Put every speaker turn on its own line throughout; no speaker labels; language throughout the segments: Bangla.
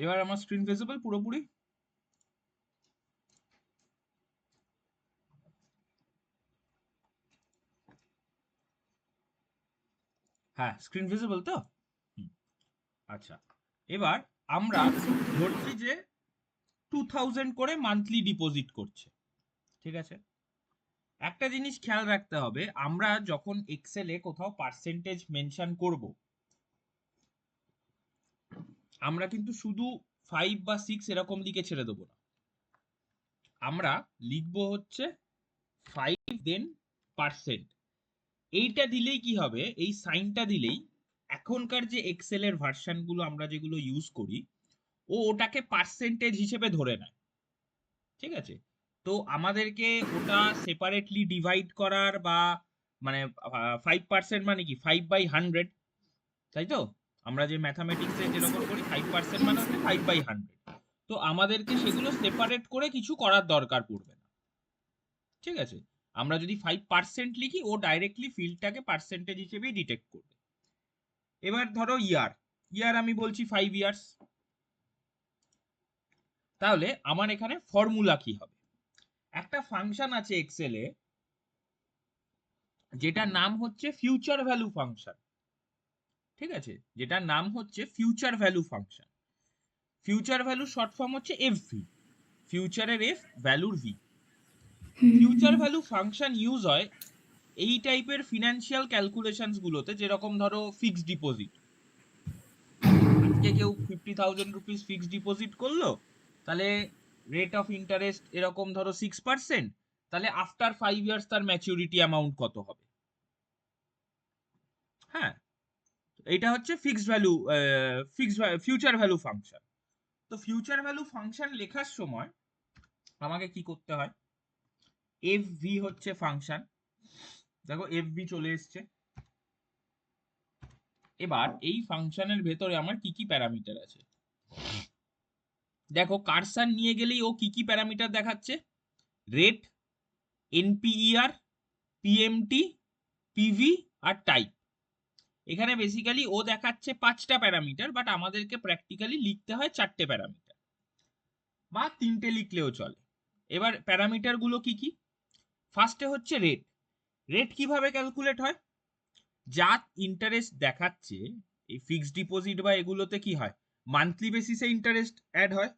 এবার আমার স্ক্রিন ভিজিবল পুরোপুরি? হ্যাঁ, স্ক্রিন ভিজিবল তো? আচ্ছা, এবার আমরা ধরছি যে 2000 করে মান্থলি ডিপোজিট করছে, ঠিক আছে? একটা জিনিস খেয়াল রাখতে হবে, আমরা যখন এক্সেলে কোথাও পার্সেন্টেজ মেনশন করব, আমরা কিন্তু শুধু 5 বা 6 এরকম লিখে ছেড়ে দেবো না। আমরা লিখবো হচ্ছে 5 দেন পার্সেন্ট। এইটা দিলেই কি হবে, এই সাইনটা দিলেই এখনকার যে এক্সেল এর ভার্সন গুলো আমরা যেগুলো ইউজ করি, ও ওটাকে পার্সেন্টেজ হিসেবে ধরে নেয়, ঠিক আছে? তো আমাদেরকে ওটা সেপারেটলি ডিভাইড করার বা মানে 5% মানে কি 5/100, তাই তো? আমরা যে ম্যাথামেটিক্সে যেরকম করি 5% মানে হচ্ছে 5/100। তো আমাদেরকে সেগুলো সেপারেট করে কিছু করার দরকার পড়বে না, ঠিক আছে? আমরা যদি 5% লিখি, ও ডাইরেক্টলি ফিল্ডটাকে পার্সেন্টেজ হিসেবেই ডিটেক্ট করবে। এবার ধরো ইয়ার, ইয়ার আমি বলছি 5 ইয়ার্স। তাহলে আমার এখানে ফর্মুলা কি হবে? একটা ফাংশন আছে এক্সেলে যেটার নাম হচ্ছে ফিউচার ভ্যালু ফাংশন, ঠিক আছে? যেটার নাম হচ্ছে future value function. Future value short form হচ্ছে এফভি, ফিউচারের এফ, ভ্যালুর V. Future value function use হয় এই টাইপের ফিনান্সিয়াল ক্যালকুলেশনস গুলোতে, যেরকম ধরো ফিক্সড ডিপোজিট। আজকে কেউ 50,000 রুপিস ফিক্সড ডিপোজিট করলো, তাহলে রেট অফ ইন্টারেস্ট এরকম ধরো 6%, তাহলে আফটার 5 ইয়ার্স তার ম্যাচুরিটি অ্যামাউন্ট কত হবে? হ্যাঁ, এটা হচ্ছে fixed value, future value function. তো ফিউচার ভ্যালু ফাংশন লেখার সময় আমাকে কি করতে হয়? এফ ভি হচ্ছে ফাংশন, দেখো এফ ভি চলে এসছে। এবার এই ফাংশনের ভেতরে আমার কি কি প্যারামিটার আছে দেখো, কারসার নিয়ে গেলেই ও কি কি প্যারামিটার দেখাচ্ছে? রেট, এনপিইআর, পিএমটি, পিভি আর টাইপ। এখানে বেসিক্যালি ও দেখাচ্ছে 5টা প্যারামিটার, বাট আমাদেরকে প্র্যাকটিক্যালি লিখতে হয় 4টে প্যারামিটার, বা 3টে লিখলেও চলে। এবার প্যারামিটার গুলো কি কি? ফার্স্টে হচ্ছে রেট। রেট কিভাবে ক্যালকুলেট হয়? যা ইন্টারেস্ট দেখাচ্ছে এই ফিক্সড ডিপোজিট বা এগুলোতে কি হয়, মান্থলি বেসিসে ইন্টারেস্ট অ্যাড হয়,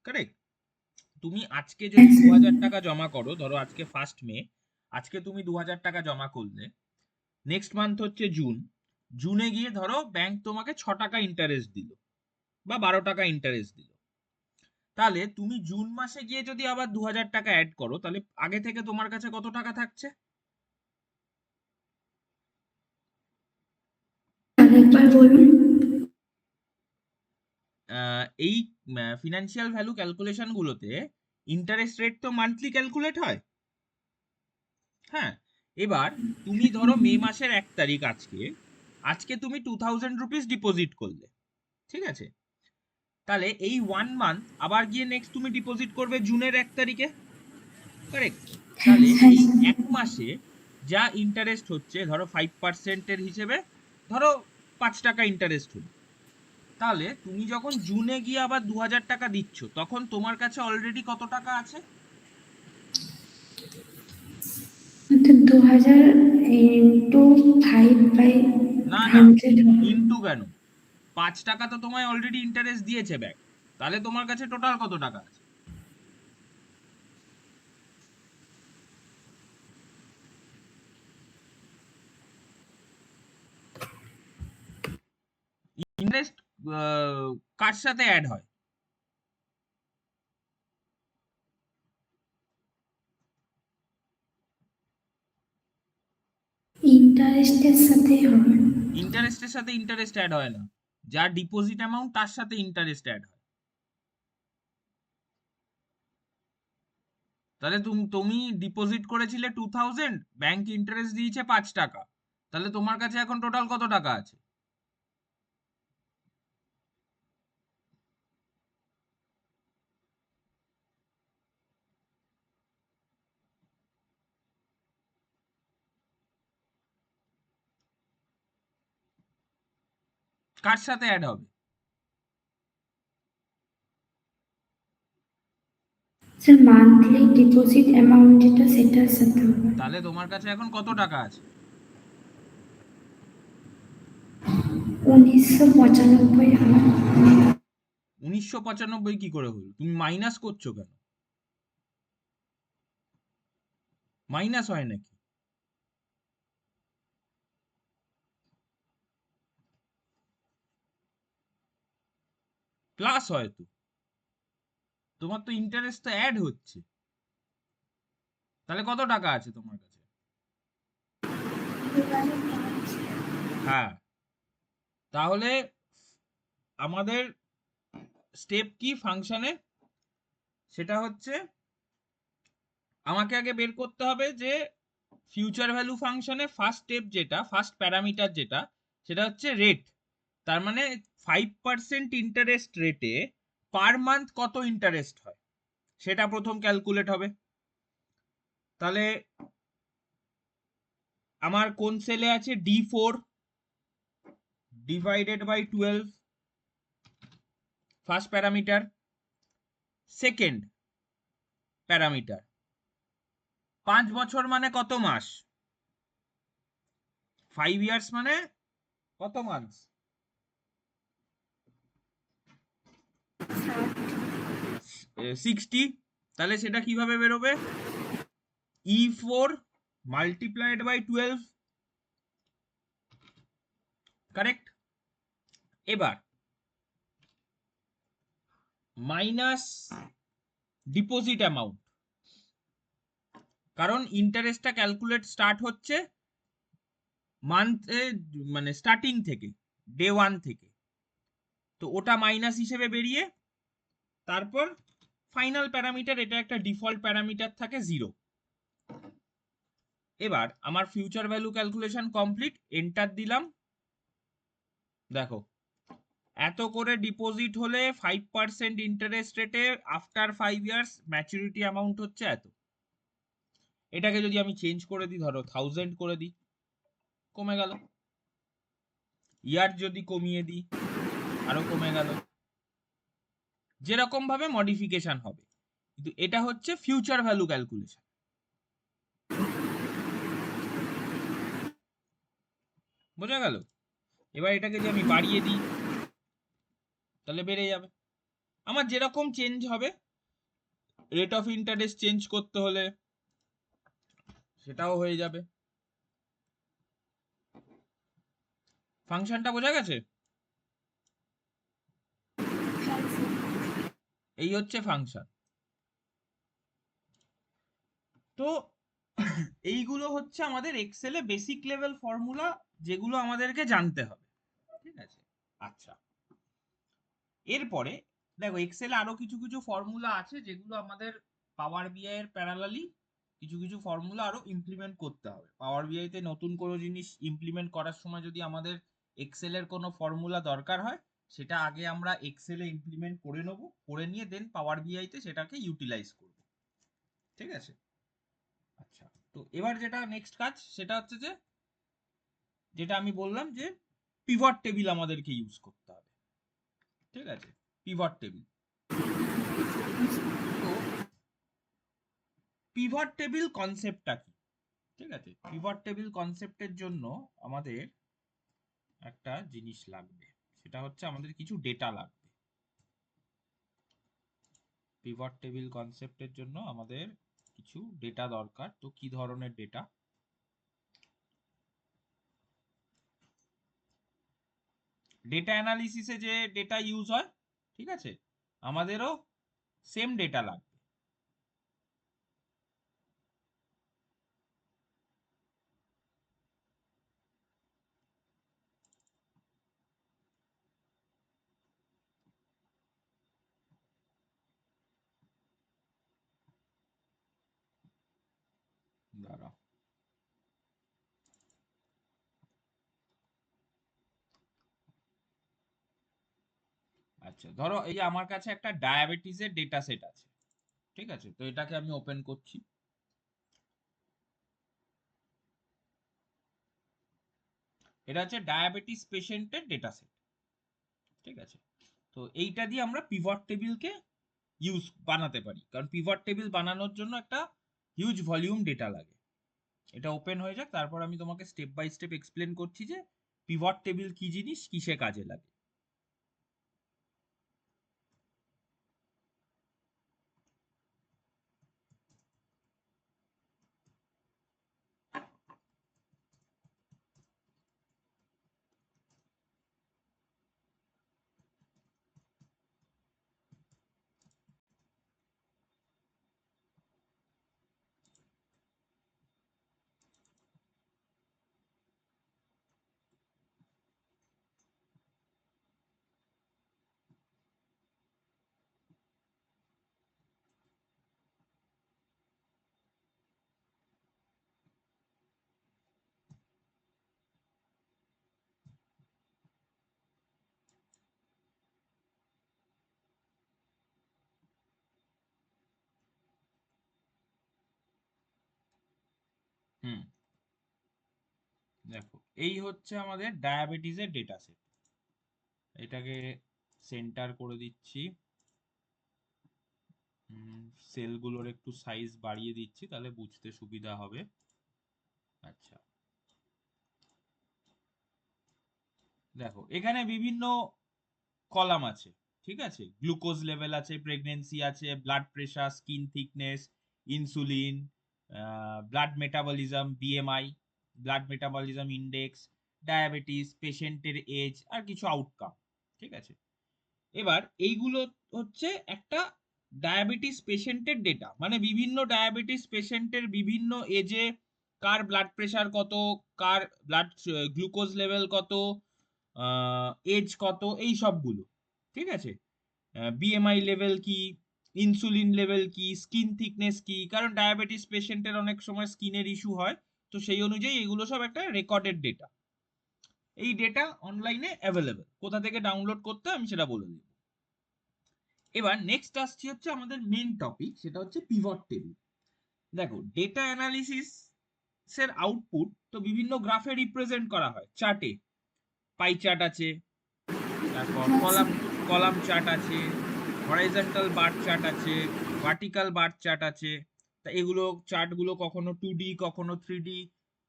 কারেক্ট? তুমি আজকে যদি 2000 টাকা জমা করো, ধরো আজকে 1 মে, আজকে তুমি 2000 টাকা জমা করলে, নেক্সট মান্থ হচ্ছে জুন, জুনে গিয়ে ধরো ব্যাংক তোমাকে 6 টাকা ইন্টারেস্ট দিল বা 12 টাকা ইন্টারেস্ট দিল, তাহলে তুমি জুন মাসে গিয়ে যদি আবার 2000 টাকা অ্যাড করো, তাহলে আগে থেকে তোমার কাছে কত টাকা থাকছে?
আরেকবার বলুন।
এই ফিনান্সিয়াল ভ্যালু ক্যালকুলেশন গুলোতে ইন্টারেস্ট রেট তো মান্থলি ক্যালকুলেট হয়, হ্যাঁ? এবার তুমি ধরো মে মাসের 1 তারিখ, আজকে আজকে তুমি 2000 রুপিস ডিপোজিট করলে, ঠিক আছে? তাহলে এই 1 মান্থ আবার গিয়ে নেক্সট তুমি ডিপোজিট করবে জুনের 1 তারিখে, কারেক্ট? তাহলে
হ্যাঁ,
এই এক মাসে যা ইন্টারেস্ট হচ্ছে, ধরো 5% এর হিসেবে ধরো 5 টাকা ইন্টারেস্ট হলো, তাহলে তুমি যখন জুনে গিয়ে আবার 2000 টাকা দিচ্ছ, তখন তোমার কাছে অলরেডি কত টাকা আছে?
অর্থাৎ 2000 ইন্টু 5 বাই
না না,
100 হবে।
ইনটু কেন, 5 টাকা তো তোমায় অলরেডি ইন্টারেস্ট দিয়েছে ব্যাংক, তাহলে তোমার কাছে টোটাল কত টাকা আছে? ইন্টারেস্ট কার সাথে অ্যাড হয়?
ইন্টারেস্টের সাথে হবে।
ইন্টারেস্টের সাথে ইন্টারেস্ট অ্যাড হয় না, যার ডিপোজিট অ্যামাউন্ট তার সাথে ইন্টারেস্ট অ্যাড হয়। তাহলে তুমি ডিপোজিট করেছিলে 2000, ব্যাংক ইন্টারেস্ট দিয়েছে 5 টাকা, তাহলে তোমার কাছে এখন টোটাল কত টাকা আছে? কার সাথে অ্যাড হবে?
স্যার মান্থলি ডিপোজিট অ্যামাউন্ট যেটা সেটার সাথে হবে।
তাহলে তোমার কাছে এখন কত টাকা আছে?
1995 আমার।
1995 কি করে হলো? তুমি মাইনাস করছো কেন? মাইনাস হয় নাকি? প্লাস হয় তো। তোমার তো ইন্টারেস্ট তো অ্যাড হচ্ছে। তাহলে কত টাকা আছে তোমার কাছে? হ্যাঁ, তাহলে আমাদের স্টেপ কি ফাংশনে? সেটা হচ্ছে আমাকে আগে বের করতে হবে যে ফিউচার ভ্যালু ফাংশনে ফার্স্ট স্টেপ যেটা, ফার্স্ট প্যারামিটার যেটা, সেটা হচ্ছে রেট। তার মানে 5% ইন্টারেস্ট রেটে পার মান্থ কত ইন্টারেস্ট হয় সেটা প্রথম ক্যালকুলেট হবে। তাহলে আমার কোন সেলে আছে? D4 divided by 12 first parameter. Second parameter 5 বছর মানে কত মাস? 5 ইয়ার্স মানে কত মান্থ? 60। তাহলে সেটা কিভাবে বেরোবে? E4 multiplied by 12, correct? এবার মাইনাস ডিপোজিট অ্যামাউন্ট, কারণ ইন্টারেস্টটা ক্যালকুলেট স্টার্ট হচ্ছে মান্থে, মানে স্টার্টিং থেকে, ডে 1 থেকে। তো ওটা মাইনাস হিসেবে বেরিয়ে তারপর ফাইনাল প্যারামিটার, এটা একটা ডিফল্ট প্যারামিটার থাকে 0। এবার আমার future value calculation complete, enter দিলাম। দেখো, এত করে ডিপোজিট হলে 5% ইন্টারেস্ট রেটে আফটার 5 ইয়ার্স ম্যাচুরিটি অ্যামাউন্ট হচ্ছে এত। এটাকে যদি আমি চেঞ্জ করে দিই, ধরো 1000 করে দিই, কমে গেল। ইয়ার যদি কমিয়ে দিই, আরো কমে গেল। যেরকম ভাবে মডিফিকেশন হবে, কিন্তু এটা হচ্ছে ফিউচার ভ্যালু ক্যালকুলেশন। বোঝা গেল? এবার এটাকে যদি আমি বাড়িয়ে দিই তাহলে বেড়ে যাবে। আমার যেরকম চেঞ্জ হবে, রেট অফ ইন্টারেস্ট চেঞ্জ করতে হলে সেটাও হয়ে যাবে। ফাংশনটা বোঝা গেছে? এই হচ্ছে ফাংশন। তো এইগুলো হচ্ছে আমাদের এক্সেলে বেসিক লেভেল ফর্মুলা, যেগুলো আমাদেরকে জানতে হবে। ঠিক আছে? আচ্ছা, এরপরে দেখো এক্সেলে আরো কিছু কিছু ফর্মুলা আছে যেগুলো আমাদের পাওয়ার বিআই এর প্যারালালি কিছু কিছু ফর্মুলা আরো ইমপ্লিমেন্ট করতে হবে। পাওয়ার বিআই তে নতুন কোনো জিনিস ইমপ্লিমেন্ট করার সময় যদি আমাদের এক্সেলের কোনো ফর্মুলা দরকার হয়, সেটা আগে আমরা এক্সেলে ইমপ্লিমেন্ট করে নেব, করে নিয়ে দেন পাওয়ার বিআই তে সেটাকে ইউটিলাইজ করব। ঠিক আছে? আচ্ছা, তো এবার যেটা নেক্সট কাজ সেটা হচ্ছে যে, যেটা আমি বললাম যে পিভট টেবিল আমাদেরকে ইউজ করতে হবে। ঠিক আছে? Pivot table. তো পিভট টেবিল কনসেপ্টটা কি? ঠিক আছে, পিভট টেবিল কনসেপ্টের জন্য আমাদের একটা জিনিস লাগবে, সেটা হচ্ছে আমাদের কিছু ডেটা লাগবে। পিভট টেবিল কনসেপ্টের জন্য আমাদের কিছু ডেটা দরকার। তো কি ধরনের ডেটা? ডেটা অ্যানালিসিসে যে ডেটা ইউজ হয়, ঠিক আছে, আমাদেরও সেম ডেটা লাগবে। দাঁড়াও, আচ্ছা ধরো এই যে আমার কাছে একটা ডায়াবেটিসের ডেটা সেট আছে। ঠিক আছে, তো এটাকে আমি ওপেন করছি। এটা হচ্ছে ডায়াবেটিস পেশেন্টের ডেটা সেট। ঠিক আছে, তো এইটা দিয়ে আমরা পিভট টেবিলকে ইউজ বানাতে পারি, কারণ পিভট টেবিল বানানোর জন্য একটা হিউজ ভলিউম ডেটা লাগে। এটা ওপেন হয়ে যাক, তারপর আমি তোমাকে স্টেপ বাই স্টেপ এক্সপ্লেন করছি যে পিভট টেবিল কি জিনিস, কিসে কাজে লাগে। হুম, দেখো এই হচ্ছে আমাদের ডায়াবেটিসের ডেটা সেট। এটাকে সেন্টার করে দিচ্ছি, সেলগুলোর একটু সাইজ বাড়িয়ে দিচ্ছি, তাহলে বুঝতে সুবিধা হবে। আচ্ছা, দেখো এখানে বিভিন্ন কলাম আছে, ঠিক আছে? গ্লুকোজ লেভেল আছে, প্রেগনেন্সি আছে, blood pressure, skin thickness, insulin, blood metabolism, BMI, blood metabolism index, diabetes, পেশেন্টের এজ, আর কিছু আউটকাম, ঠিক আছে? এবার এইগুলো হচ্ছে একটা ডায়াবেটিস পেশেন্টের ডেটা, মানে বিভিন্ন ডায়াবেটিস পেশেন্টের বিভিন্ন এজে কার ব্লাড প্রেশার কত, কার ব্লাড গ্লুকোজ লেভেল কত, এজ কত, এই সবগুলো, ঠিক আছে? বিএমআই লেভেল কি, ইনসুলিন লেভেল কি, স্কিন থিকনেস কি, কারণ ডায়াবেটিস পেশেন্টের অনেক সময় স্কিনের ইস্যু হয়, তো সেই অনুযায়ী এগুলো সব একটা রেকর্ডেড ডেটা। এই ডেটা অনলাইনে অ্যাভেলেবেল, কোথা থেকে ডাউনলোড করতে আমি সেটা বলে দিই। এবার নেক্সট আসছি হচ্ছে আমাদের মেন টপিক, সেটা হচ্ছে পিভট টেবিল। দেখো ডেটা অ্যানালিসিস এর আউটপুট তো বিভিন্ন গ্রাফে রিপ্রেজেন্ট করা হয়, চার্টে, পাই চার্ট আছে, তারপর কলাম কলাম চার্ট আছে, হরাইজন্টাল বার চার্ট আছে, ভার্টিক্যাল বার চার্ট আছে। তা এগুলো চার্টগুলো কখনো 2D, কখনো 3D,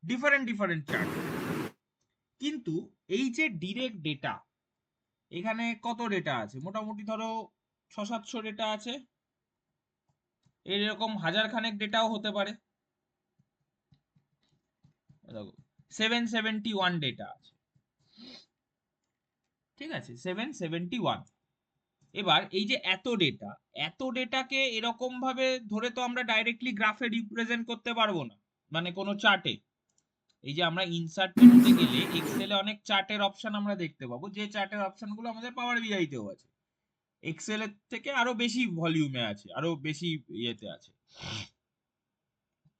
ডিফারেন্ট ডিফারেন্ট চার্ট। কিন্তু এই যে ডিরেক্ট ডেটা, এখানে কত ডেটা আছে? মোটামুটি ধরো 600-700 ডেটা আছে, এরকম হাজার খানেক ডেটাও হতে পারে। দেখো 771 ডেটা আছে, ঠিক আছে? 771। এবার এই যে এত ডেটাকে এরকম ভাবে ধরে তো আমরা ডাইরেক্টলি গ্রাফে রিপ্রেজেন্ট করতে পারবো না, মানে কোনো চার্টে। এই যে আমরা ইনসার্ট মেনুতে গেলে এক্সেলে অনেক চার্টের অপশন আমরা দেখতে পাবো, যে চার্টের অপশনগুলো আমাদের পাওয়ার বিআইতেও আছে, এক্সেলের থেকে আরো বেশি ভলিউমে আছে, আরো বেশি ইয়েতে আছে।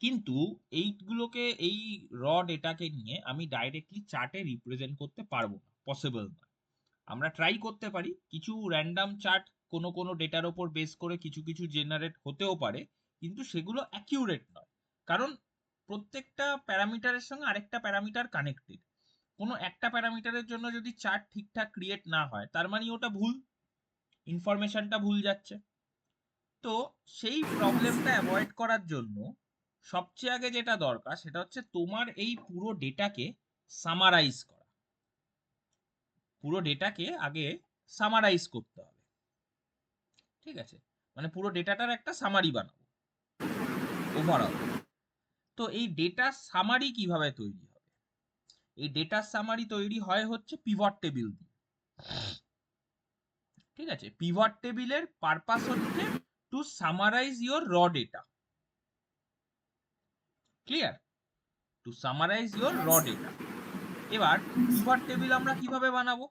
কিন্তু এইগুলোকে, এই র ডেটাকে নিয়ে আমি ডাইরেক্টলি চার্টে রিপ্রেজেন্ট করতে পারবো না, পসিবল না। আমরা ট্রাই করতে পারি, কিছু র্যান্ডম চার্ট কোনো কোনো ডেটার ওপর বেস করে কিছু কিছু জেনারেট হতেও পারে, কিন্তু সেগুলো অ্যাকিউরেট নয়, কারণ প্রত্যেকটা প্যারামিটারের সঙ্গে আরেকটা প্যারামিটার কানেক্টেড। কোনো একটা প্যারামিটারের জন্য যদি চার্ট ঠিকঠাক ক্রিয়েট না হয়, তার মানে ওটা ভুল, ইনফরমেশনটা ভুল যাচ্ছে। তো সেই প্রবলেমটা অ্যাভয়েড করার জন্য সবচেয়ে আগে যেটা দরকার, সেটা হচ্ছে তোমার এই পুরো ডেটাকে সামারাইজ করা। পুরো ডেটাকে আগে সামারাইজ করতে হবে, ঠিক আছে? মানে পুরো ডেটাটার একটা সামারি বানাবো, ওভারঅল। তো এই ডেটা সামারি কিভাবে তৈরি হবে? এই ডেটা সামারি তৈরি হয় হচ্ছে পিভট টেবিল দিয়ে, ঠিক আছে? পিভট টেবিলের পারপাস হচ্ছে to summarise your raw data. Clear? To summarise your raw data. এবার পিভট টেবিল আমরা কিভাবে বানাবো?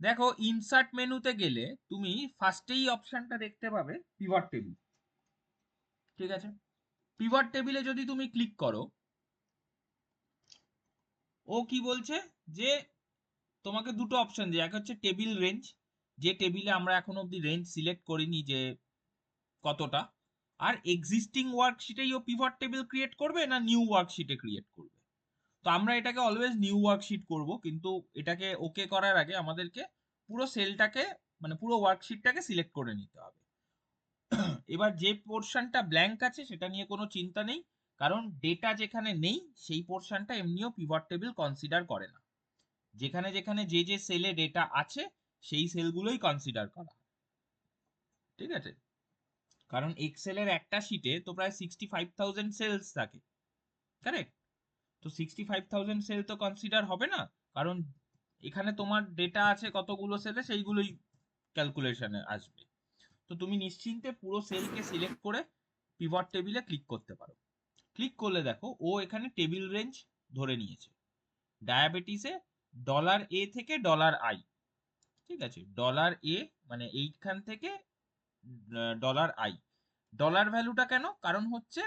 দেখো ইনসার্ট মেনুতে গেলে তুমি ফার্স্টেই অপশনটা দেখতে পাবে পিভট টেবিল, ঠিক আছে? পিভট টেবিলে যদি তুমি ক্লিক করো, ও কি বলছে যে তোমাকে দুটো অপশন দিয়ে, এক হচ্ছে টেবিল রেঞ্জ, যে টেবিলে আমরা এখনো অব্দি রেঞ্জ সিলেক্ট করিনি যে কতটা, আর এক্সিস্টিং ওয়ার্কশিটেই ও পিভট টেবিল ক্রিয়েট করবে না নিউ ওয়ার্কশিটে ক্রিয়েট করবে। তো আমরা এটাকে অলওয়েজ নিউ ওয়ার্কশিট করব, কিন্তু এটাকে ওকে করার আগে আমাদেরকে পুরো সেলটাকে, মানে পুরো ওয়ার্কশিটটাকে সিলেক্ট করে নিতে হবে। এবার যে পোর্শনটা ব্ল্যাঙ্ক আছে সেটা নিয়ে কোনো চিন্তা নেই, কারণ ডেটা যেখানে নেই সেই পোর্শনটা এমনিও পিভট টেবিল কনসিডার করে না। যেখানে যেখানে যে যে সেলে ডেটা আছে সেই সেলগুলোই কনসিডার করা হয়। ঠিক আছে, কারণ এক্সেল এর একটা শিটে তো প্রায় 65,000 সেলস থাকে, কারেক্ট? তো 65,000 সেল তো কনসিডার হবে না, কারণ এখানে তোমার ডেটা আছে কতগুলো সেলে সেইগুলোই ক্যালকুলেশনে আসবে। তো তুমি নিশ্চিন্তে পুরো সেলকে সিলেক্ট করে পিভট টেবিলে ক্লিক করতে পারো। ক্লিক করলে দেখো ও এখানে টেবিল রেঞ্জ ধরে নিয়েছে ডায়াবেটিসে $A থেকে $I। ঠিক আছে, $A মানে এইখান থেকে $I। ডলার ভ্যালুটা কেন? কারণ হচ্ছে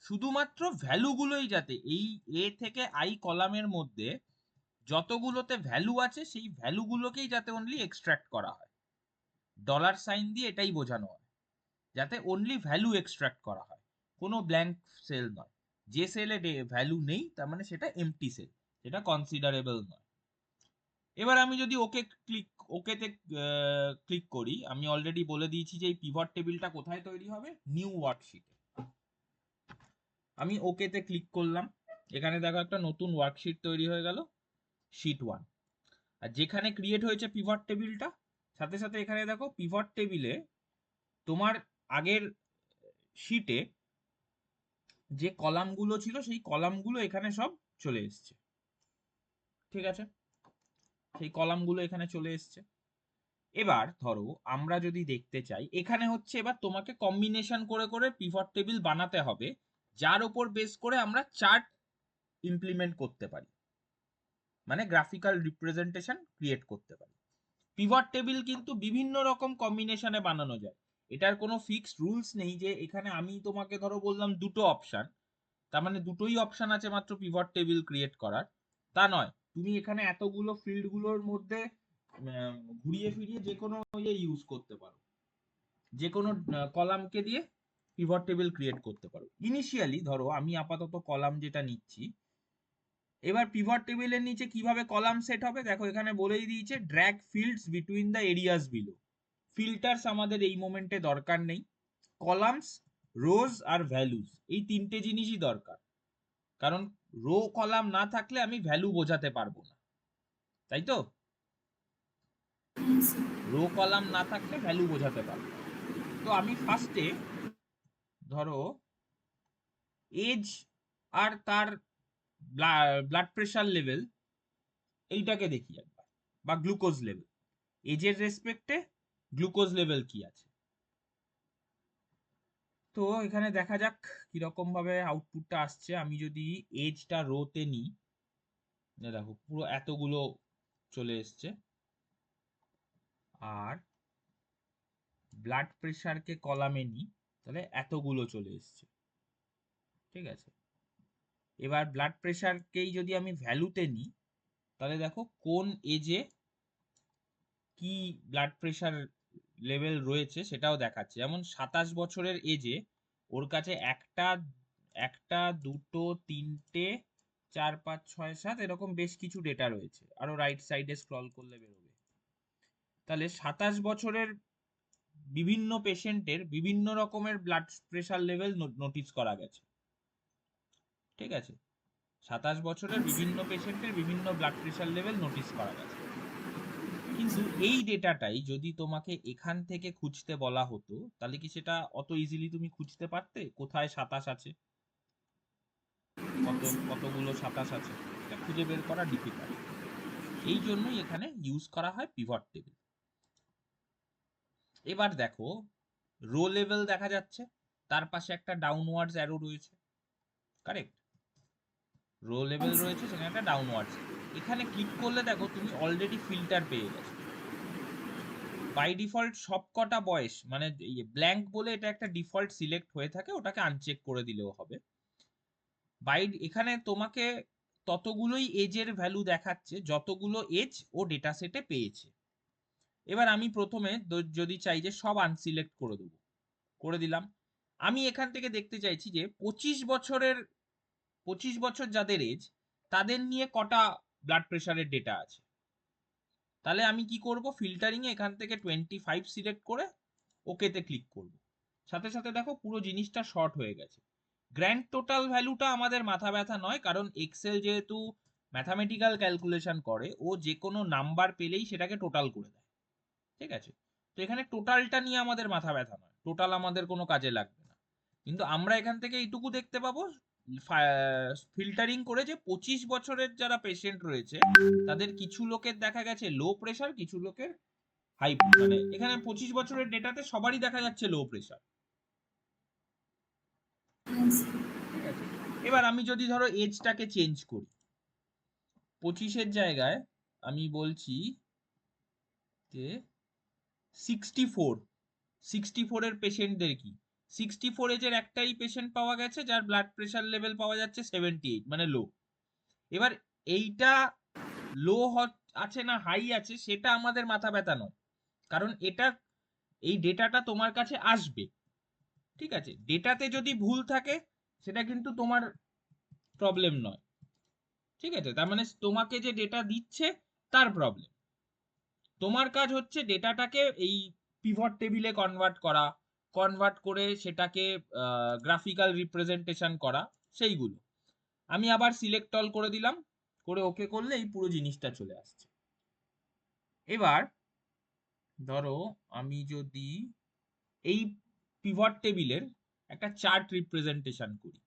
শুধুমাত্র ভ্যালুগুলোই যাতে এই এ থেকে আই কলামের মধ্যে যতগুলোতে ভ্যালু আছে সেই ভ্যালুগুলোকেই যাতে অনলি এক্সট্রাক্ট করা হয়। ডলার সাইন দিয়ে এটাই বোঝানো হয়, যাতে অনলি ভ্যালু এক্সট্রাক্ট করা হয়, কোনো ব্ল্যাঙ্ক সেল নয়। যে সেলে ভ্যালু নেই তার মানে সেটা এমটি সেল, সেটা কনসিডারেবল নয়। এবার আমি যদি ওকেতে ক্লিক করি, আমি অলরেডি বলে দিয়েছি যে এই পিভট টেবিলটা কোথায় তৈরি হবে, নিউ ওয়ার্কশিটে। আমি ওকেতে ক্লিক করলাম, এখানে দেখো একটা নতুন ওয়ার্কশিট তৈরি হয়ে গেল, শিট 1। আর যেখানে ক্রিয়েট হয়েছে পিভট টেবিলটা, সাথে সাথে এখানে দেখো পিভট টেবিলে তোমার আগের শিটে যে কলামগুলো ছিল সেই কলামগুলো এখানে সব চলে এসছে। ঠিক আছে, সেই কলামগুলো এখানে চলে এসছে। এবার ধরো আমরা যদি দেখতে চাই, এখানে হচ্ছে এবার তোমাকে কম্বিনেশন করে করে পিভট টেবিল বানাতে হবে, যার উপর বেস করে আমরা চার্ট ইমপ্লিমেন্ট করতে পারি, মানে গ্রাফিক্যাল রিপ্রেজেন্টেশন ক্রিয়েট করতে পারি। পিভট টেবিল কিন্তু বিভিন্ন রকম কম্বিনেশনে বানানো যায়, এটার কোনো ফিক্সড রুলস নেই যে এখানে আমি তোমাকে ধরো বললাম দুটো অপশন, তার মানে দুটোই অপশন আছে মাত্র পিভট টেবিল ক্রিয়েট করার, তা নয়। তুমি এখানে এতগুলো ফিল্ডগুলোর মধ্যে ঘুরিয়ে ফিরিয়ে যে কোনো ইয়ে ইউজ করতে পারো, যে কোনো কলামকে দিয়ে পিভট টেবিল ক্রিয়েট করতে পারো। ইনিশিয়ালি ধরো আমি আপাতত কলাম যেটা নিচ্ছি, এবার পিভট টেবিলের নিচে কিভাবে কলাম সেট হবে দেখো, এখানে বলেই দিয়েছে drag fields between the areas below. Filters আমাদের এই মোমেন্টে দরকার নেই, কলামস, রোজ আর ভ্যালুজ এই তিনটে জিনিসই দরকার, কারণ রো কলাম না থাকলে আমি ভ্যালু বোঝাতে পারবো না, তাই তো?
Yes,
রো কলাম না থাকলে ভ্যালু বোঝাতে পারবো না। তো আমি ফার্স্টে ধরো এজ আর তার ব্লাড প্রেশার লেভেল এইটাকে দেখি একবার, বা গ্লুকোজ লেভেল, এজের রেসপেক্টে গ্লুকোজ লেভেল কি আছে। তো এখানে দেখা যাক কিরকম ভাবে আউটপুটটা আসছে। আমি যদি এজটা রোতে নিই, দেখো পুরো এতগুলো চলে এসছে, আর ব্লাড প্রেশারকে কলামে নিই তাহলে এতগুলো চলে এসছে। ঠিক আছে, এবার ব্লাড প্রেশারকেই যদি আমি ভ্যালুতে নিই তাহলে দেখো কোন এজে কি ব্লাড প্রেশার লেভেল রয়েছে সেটাও দেখাচ্ছে। যেমন 27 বছরের এজে ওর কাছে একটা একটা দুটো তিনটে 4 5 6 7 এরকম বেশ কিছু ডেটা রয়েছে, আরো রাইট সাইডে স্ক্রল করলে বেরোবে। তাহলে 27 বছরের বিভিন্ন পেশেন্টের বিভিন্ন রকমের ব্লাড প্রেশার লেভেল নোটিস করা গেছে। ঠিক আছে, 27 বছরের বিভিন্ন পেশেন্টের বিভিন্ন ব্লাড প্রেশার লেভেল নোটিস করা গেছে। কিন্তু এই ডেটাটাই যদি তোমাকে এখান থেকে খুঁজতে বলা হতো তাহলে কি সেটা অত ইজিলি তুমি খুঁজতে পারতে? কোথায় 27 আছে, কতগুলো 27 আছে, এটা খুঁজে বের করা ডিফিকাল্ট। এই জন্যই এখানে ইউজ করা হয় পিভট টেবিল। এবার দেখো রো লেভেল দেখা যাচ্ছে, তার পাশে একটা ডাউনওয়ার্ডস অ্যারো রয়েছে, কারেক্ট? রো লেভেল
yes,
রয়েছে, সেখানে একটা ডাউনওয়ার্ডস, এখানে ক্লিক করলে দেখো তুমি অলরেডি ফিল্টার পেয়ে গেছো। বাই ডিফল্ট সবকটা বয়স মানে ব্ল্যাঙ্ক বলে এটা একটা ডিফল্ট সিলেক্ট হয়ে থাকে, ওটাকে আনচেক করে দিলেও হবে। এখানে তোমাকে ততগুলোই এজের ভ্যালু দেখাচ্ছে যতগুলো এজ ও ডেটা সেটে পেয়েছে। এবার আমি প্রথমে যদি চাই যে সব আনসিলেক্ট করে দেবো, করে দিলাম। আমি এখান থেকে দেখতে চাইছি যে 25 বছর যাদের এজ তাদের নিয়ে কটা ব্লাড প্রেশারের ডেটা আছে। তাহলে আমি কি করব, ফিল্টারিং এ এখান থেকে 25 সিলেক্ট করে ওকেতে ক্লিক করব। সাথে সাথে দেখো পুরো জিনিসটা শর্ট হয়ে গেছে। গ্র্যান্ড টোটাল ভ্যালুটা আমাদের মাথা ব্যথা নয়, কারণ এক্সেল যেহেতু ম্যাথামেটিক্যাল ক্যালকুলেশন করে, ও যে কোনো নাম্বার পেলেই সেটাকে টোটাল করে দেয়। ঠিক আছে, তো এখানে টোটালটা নিয়ে আমাদের মাথা ব্যথা নয়, টোটাল আমাদের কোনো কাজে লাগবে না। কিন্তু আমরা এখান থেকে এইটুকু দেখতে পাবো ফিল্টারিং করে, যে 25 বছরের যারা পেশেন্ট রয়েছে তাদের কিছু লোকের দেখা গেছে লো প্রেশার, কিছু লোকের হাই, মানে এখানে 25 বছরের ডেটাতে সবারই দেখা যাচ্ছে লো প্রেশার। ঠিক আছে, এবার আমি যদি ধরো এজটাকে চেঞ্জ করি, 25-এর জায়গায় আমি বলছি যে 64 এর পেশেন্টদের কি, 64 এজের একটাই পেশেন্ট পাওয়া গেছে যার ব্লাড প্রেশার লেভেল পাওয়া যাচ্ছে 78, মানে লো। এবার এইটা লো আছে না হাই আছে সেটা আমাদের মাথা ব্যথা নয়, কারণ এটা, এই ডেটাটা তোমার কাছে আসবে। ঠিক আছে, ডেটাতে যদি ভুল থাকে সেটা কিন্তু তোমার প্রবলেম নয়। ঠিক আছে, তার মানে তোমাকে যে ডেটা দিচ্ছে তার প্রবলেম। তোমার কাজ হচ্ছে ডেটাটাকে এই পিভট টেবিলে কনভার্ট করে সেটাকে গ্রাফিক্যাল রিপ্রেজেন্টেশন করা, সেইগুলো। আমি আবার সিলেক্ট অল করে দিলাম, করে ওকে করলে এই পুরো জিনিসটা চলে আসছে। এবার ধরো আমি যদি এই পিভট টেবিলের একটা চার্ট রিপ্রেজেন্টেশন করি,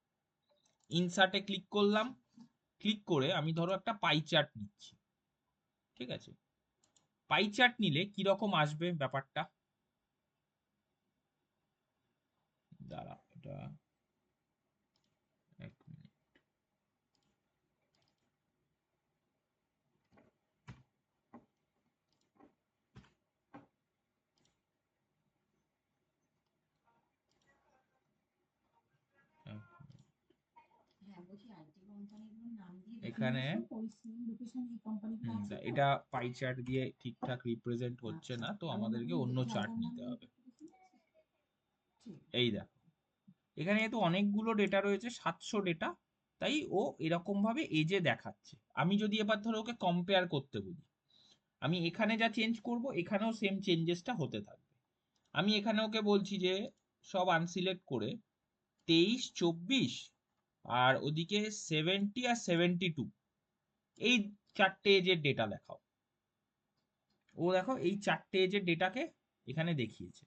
ইনসার্টে ক্লিক করলাম, ক্লিক করে আমি ধরো একটা পাই চার্ট নিচ্ছি। ঠিক আছে, পাই চার্ট নিলে কি রকম আসবে ব্যাপারটা, দাঁড়া এটা এক মিনিট। এখানে এটা পাই চার্ট দিয়ে ঠিকঠাক রিপ্রেজেন্ট হচ্ছে না, তো আমাদেরকে অন্য চার্ট নিতে হবে। এই দেখো, এখানে যেহেতু অনেকগুলো ডেটা রয়েছে, 700 ডেটা, তাই ও এরকম ভাবে এজে দেখাচ্ছে। আমি যদি এবার ধরো ওকে কম্পেয়ার করতে বলি, আমি এখানে যা চেঞ্জ করব এখানেও সেম চেঞ্জেসটা হতে থাকবে। আমি এখানে ওকে বলছি যে সব আনসিলেক্ট করে 23, 24 আর ওদিকে 70 আর 72, এই চারটে এজের ডেটা দেখাও। ও দেখো এই চারটে এজের ডেটাকে এখানে দেখিয়েছে,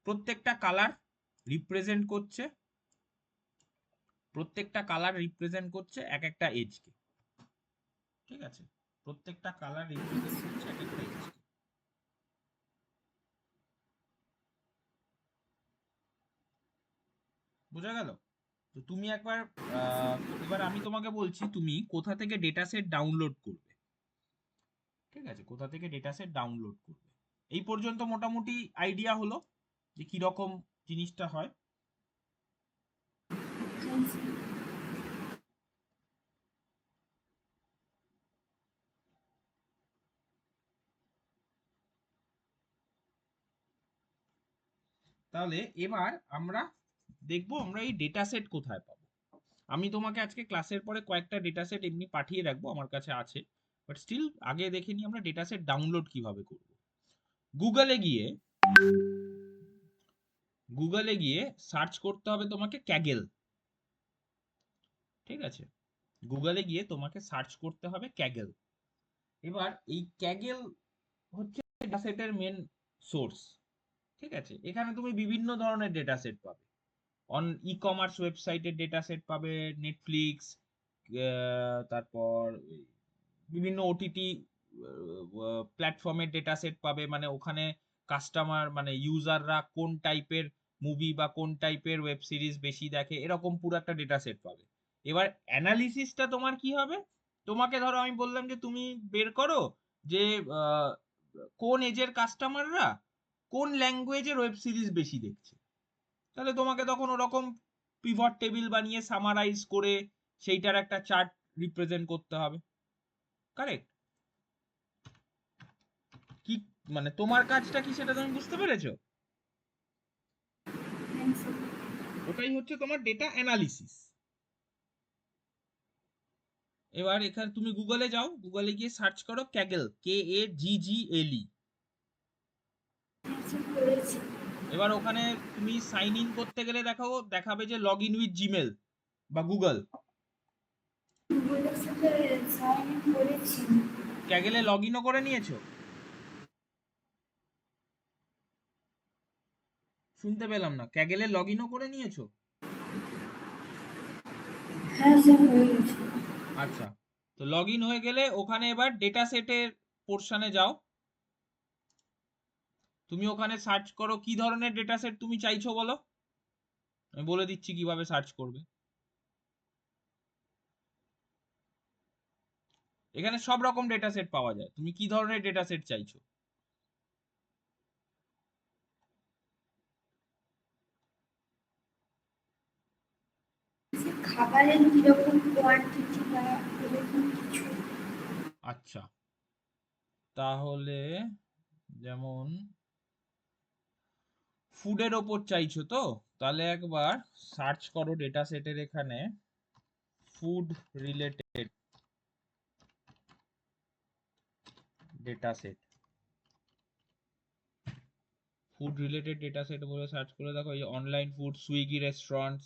প্রত্যেকটা কালার রিপ্রেজেন্ট করছে, প্রত্যেকটা কালার রিপ্রেজেন্ট করছে এক একটা এজকে। ঠিক আছে, প্রত্যেকটা কালার রিপ্রেজেন্ট করছে এক একটা এজকে। বোঝা গেল? তো তুমি একবার এবার আমি তোমাকে বলছি তুমি কোথা থেকে ডেটা সেট ডাউনলোড করবে। ঠিক আছে, কোথা থেকে ডেটা সেট ডাউনলোড করবে। এই পর্যন্ত মোটামুটি আইডিয়া হলো যে কি রকম জিনিসটা হয়। তাহলে এবার আমরা দেখবো আমরা এই ডেটা সেট কোথায় পাবো। আমি তোমাকে আজকে ক্লাসের পরে কয়েকটা ডেটা সেট এমনি পাঠিয়ে রাখবো, আমার কাছে আছে, বাট স্টিল আগে দেখে নিই আমরা ডেটা সেট ডাউনলোড কিভাবে করব। গুগলে গিয়ে সার্চ করতে হবে তোমাকে ক্যাগেল। ঠিক আছে, গুগলে গিয়ে তোমাকে সার্চ করতে হবে ক্যাগেল। এবার এই ক্যাগেল হচ্ছে ডেটা সেটের মেন সোর্স। ঠিক আছে, এখানে তুমি বিভিন্ন ধরনের ডেটা সেট পাবে, ই কমার্স ওয়েবসাইটের ডেটা সেট পাবে, নেটফ্লিক্স, তারপর বিভিন্ন ওটিটি প্ল্যাটফর্মের ডেটা সেট পাবে, মানে ওখানে কাস্টমার মানে ইউজাররা কোন টাইপের মুভি বা কোন টাইপের ওয়েব সিরিজ বেশি দেখে, এরকম পুরো একটা ডেটা সেট পাবে। এবার অ্যানালিসিসটা তোমার কি হবে, তোমাকে ধরো আমি বললাম যে তুমি বের করো যে কোন এজের কাস্টমাররা কোন ল্যাঙ্গুয়েজের ওয়েব সিরিজ বেশি দেখছে, তাহলে তোমাকে তখন ওরকম পিভট টেবিল বানিয়ে সামারাইজ করে সেইটার একটা চার্ট রিপ্রেজেন্ট করতে হবে। কারেক্ট? কি মানে তোমার কাজটা কি সেটা তুমি বুঝতে পেরেছো? ওটাই হচ্ছে তোমার ডেটা অ্যানালিসিস। এবার এখানে তুমি গুগলে যাও, গুগলে গিয়ে সার্চ করো ক্যাগেল, KAGGLE। এবার ওখানে তুমি সাইন ইন করতে গেলে দেখাবে যে লগ ইন উইথ জিমেল বা গুগল।
গুগলের সাথে সাইন ইন করেছি।
ক্যাগেলে লগ ইনও করে নিয়েছো? শুনতে পেলাম না। ক্যাগেলে লগ ইনও করে নিয়েছো?
হ্যাঁ স্যার, হয়ে গেছে।
আচ্ছা, তো লগ ইন হয়ে গেলে ওখানে এবার ডেটা সেটের পোর্শনে যাও। তুমি ওখানে সার্চ করো কি ধরনের ডেটা সেট তুমি চাইছো বলো, আমি বলে দিচ্ছি কিভাবে সার্চ করবে। এখানে সব রকম ডেটা সেট পাওয়া যায়, তুমি কি ধরনের ডেটা সেট চাইছো?
স্যার, খাবারের কিরকম কোয়ান্টিটি বা এরকম কিছু?
আচ্ছা, তাহলে যেমন ফুডের ওপর চাইছো তো, তাহলে একবার সার্চ করো ডেটা সেটের এখানে food related data set. Food related data set বলে সার্চ করে দেখো, এই online food, Swiggy restaurants,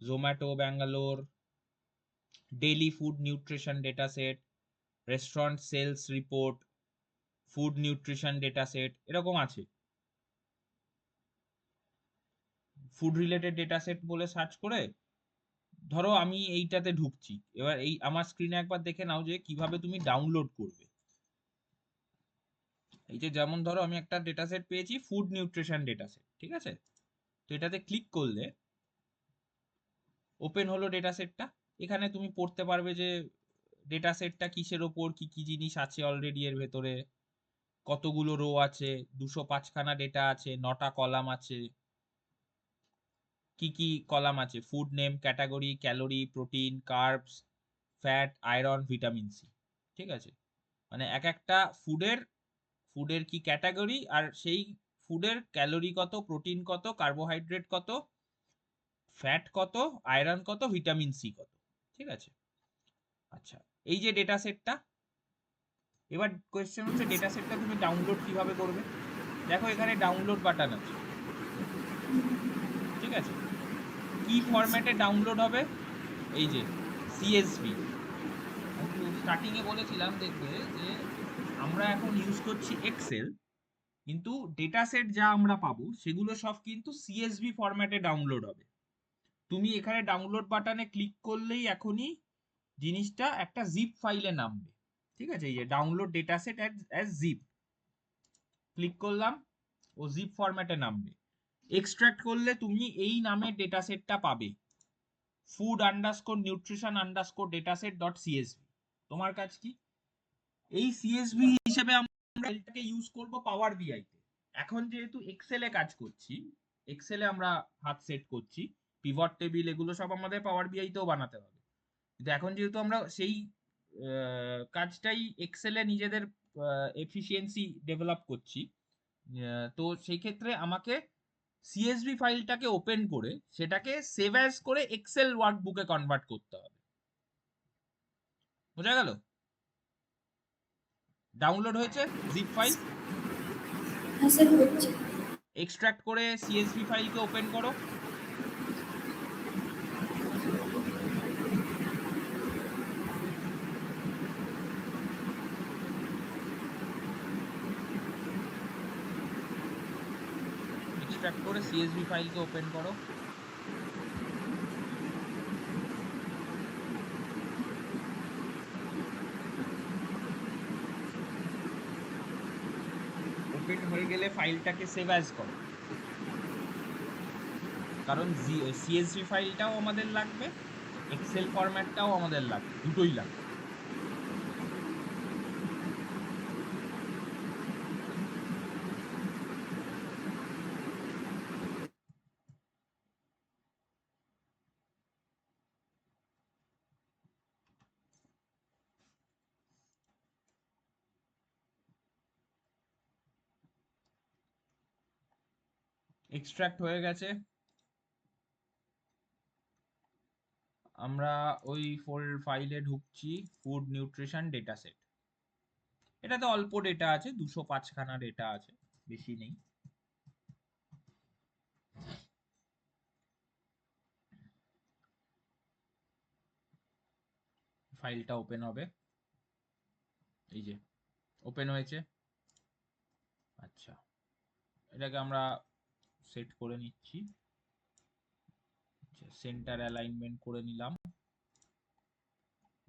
Zomato Bangalore, daily food nutrition data set, restaurant sales report, food nutrition data set, এরকম আছে। ফুড রিলেটেড ডেটা সেট বলে সার্চ করে ধরো আমি এইটাতে ঢুকছি। এবার এই আমার স্ক্রিনে একবার দেখে নাও যে কিভাবে তুমি ডাউনলোড করবে। এই যে যেমন ধরো আমি একটা ডেটা সেট পেয়েছি, ফুড নিউট্রিশন ডেটা সেট, ঠিক আছে? তো এটাতে ক্লিক করলে ওপেন হলো ডেটা সেটটা। এখানে তুমি পড়তে পারবে যে ডেটা সেটটা কিসের ওপর কি কি জিনিস আছে অলরেডি এর ভেতরে, কতগুলো রো আছে, 205খানা ডেটা আছে, 9টা কলাম আছে। কি কি কলাম আছে? Food name, category, calorie, protein, carbs, fat, iron, vitamin C. ঠিক আছে? মানে এক একটা ফুডের কি ক্যাটাগরি, আর সেই ফুডের ক্যালোরি কত, প্রোটিন কত, কার্বোহাইড্রেট কত, ফ্যাট কত, আয়রন কত, ভিটামিন সি কত। ঠিক আছে? আচ্ছা, এই যে ডেটা সেটটা, এবার কোয়েশ্চেন হচ্ছে ডেটা সেটটা তুমি ডাউনলোড কিভাবে করবে। দেখো এখানে ডাউনলোড বাটন আছে, ঠিক আছে? কি ফরম্যাটে ডাউনলোড হবে? এই যে সিএসভি। আমি স্টার্টিং এ বলেছিলাম দেখবে যে আমরা এখন ইউজ করছি এক্সেল, কিন্তু ডেটা সেট যা আমরা পাবো সেগুলো সব কিন্তু সিএসভি ফরম্যাটে ডাউনলোড হবে। তুমি এখানে ডাউনলোড বাটনে ক্লিক করলেই এখনই জিনিসটা একটা জিপ ফাইলে নামবে। ঠিক আছে? এই যে download data set as zip, click করলাম, ও জিপ ফরম্যাটে নামবে। এক্সট্রাক্ট করলে তুমি এই নামের ডেটা সেটটা পাবে, food underscore nutrition underscore dataset dot CSV. তোমার কাজ কি? এই সিএসভি হিসেবে আমরা এটাকে ইউজ করব পাওয়ার বিআই তে। এখন যেহেতু এক্সেলে কাজ করছি, এক্সেলে আমরা হাত সেট করছি, পিভট টেবিল এগুলো সব আমাদের পাওয়ার বিআই তেও বানাতে হবে। কিন্তু এখন যেহেতু আমরা সেই কাজটাই এক্সেলে নিজেদের এফিসিয়েন্সি ডেভেলপ করছি, তো সেই ক্ষেত্রে আমাকে সিএসভি ফাইলটাকে ওপেন করে সেটাকে সেভ অ্যাজ করে এক্সেল ওয়ার্কবুকে কনভার্ট করতে হবে। বোঝা গেল? ডাউনলোড হয়েছে জিপ ফাইল,
হ্যাঁ স্যার, হচ্ছে।
এক্সট্রাক্ট করে সিএসভি ফাইলকে ওপেন করো। এক্সট্রাক্ট করে সিএসভি ফাইলকে ওপেন করো। ওপেন হয়ে গেলে ফাইলটাকে সেভ অ্যাজ করো, কারণ সিএসভি ফাইলটাও আমাদের লাগবে, এক্সেল ফরম্যাটটাও আমাদের লাগবে, দুটোই লাগবে। এক্সট্রাক্ট হয়ে গেছে, আমরা ওই ফাইলে ঢুকছি, ফুড নিউট্রিশন ডেটা সেট। এটাতে অল্প ডেটা আছে, 205খানা ডেটা আছে, বেশি নেই। ফাইলটা ওপেন হবে, এই যে ওপেন হয়েছে। আচ্ছা, এটাকে আমরা সেট করে নিচ্ছি, সেন্টার অ্যালাইনমেন্ট করে নিলাম।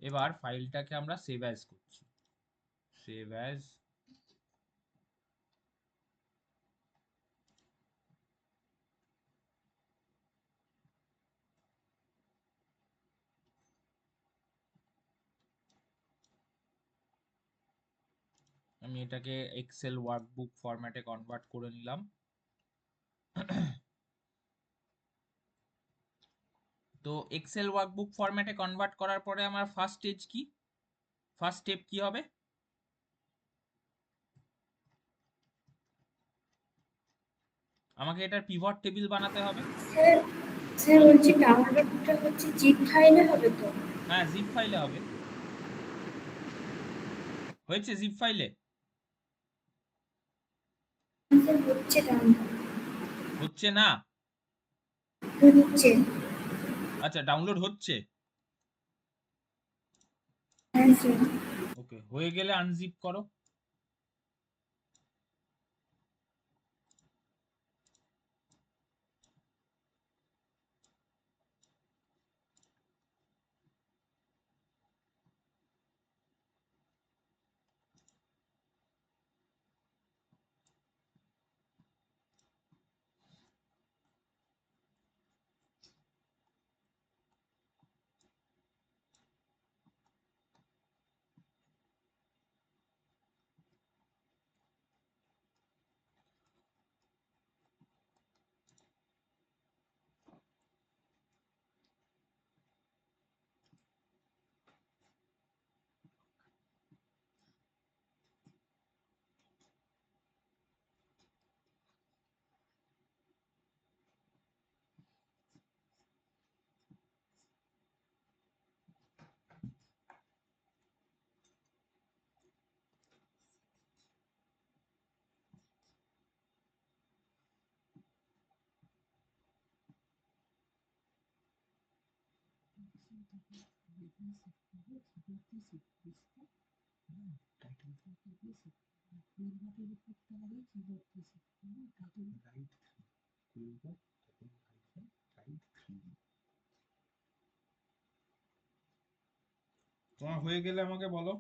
এবার ফাইলটাকে আমরা সেভ অ্যাজ করছি, সেভ অ্যাজ। আমি এটাকে এক্সেল ওয়ার্কবুক ফরম্যাটে কনভার্ট করে নিলাম। তো এক্সেল ওয়ার্কবুক ফরম্যাটে কনভার্ট করার পরে আমার ফার্স্ট স্টেজ কি, ফার্স্ট স্টেপ কি হবে? আমাকে এটার পিভট টেবিল বানাতে হবে।
স্যার স্যার বলছি ডাউনলোডটা হচ্ছে জিপ ফাইলে হবে তো?
হ্যাঁ, জিপ ফাইলে হবে। হয়েছে জিপ ফাইলে?
স্যার হচ্ছে ডাউনলোড,
হচ্ছে না?
হচ্ছে।
আচ্ছা, ডাউনলোড হচ্ছে।
হ্যাঁ স্যার।
ওকে, হয়ে গেলে আনজিপ করো। তোমার হয়ে গেলে আমাকে বলো।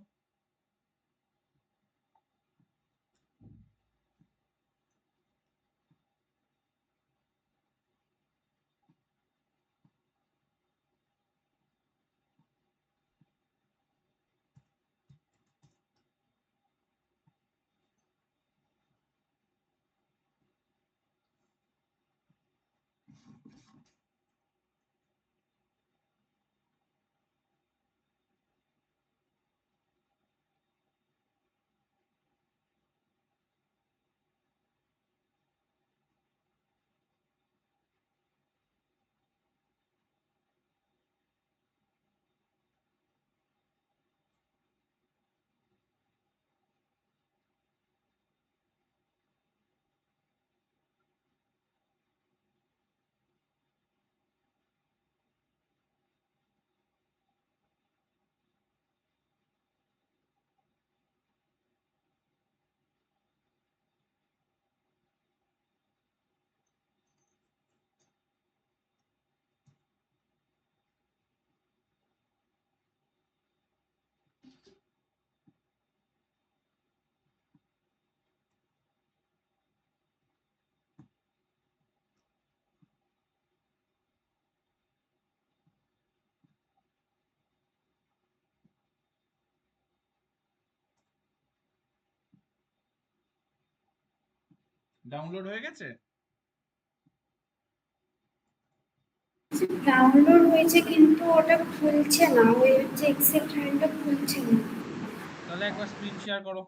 ডাউনলোড হয়ে গেছে?
ডাউনলোড হয়েছে কিন্তু ওটা খুলছে না, ওই হচ্ছে এক্সেল ফাইলটা খুলছে না।
তাহলে একবার স্ক্রিন শেয়ার করো।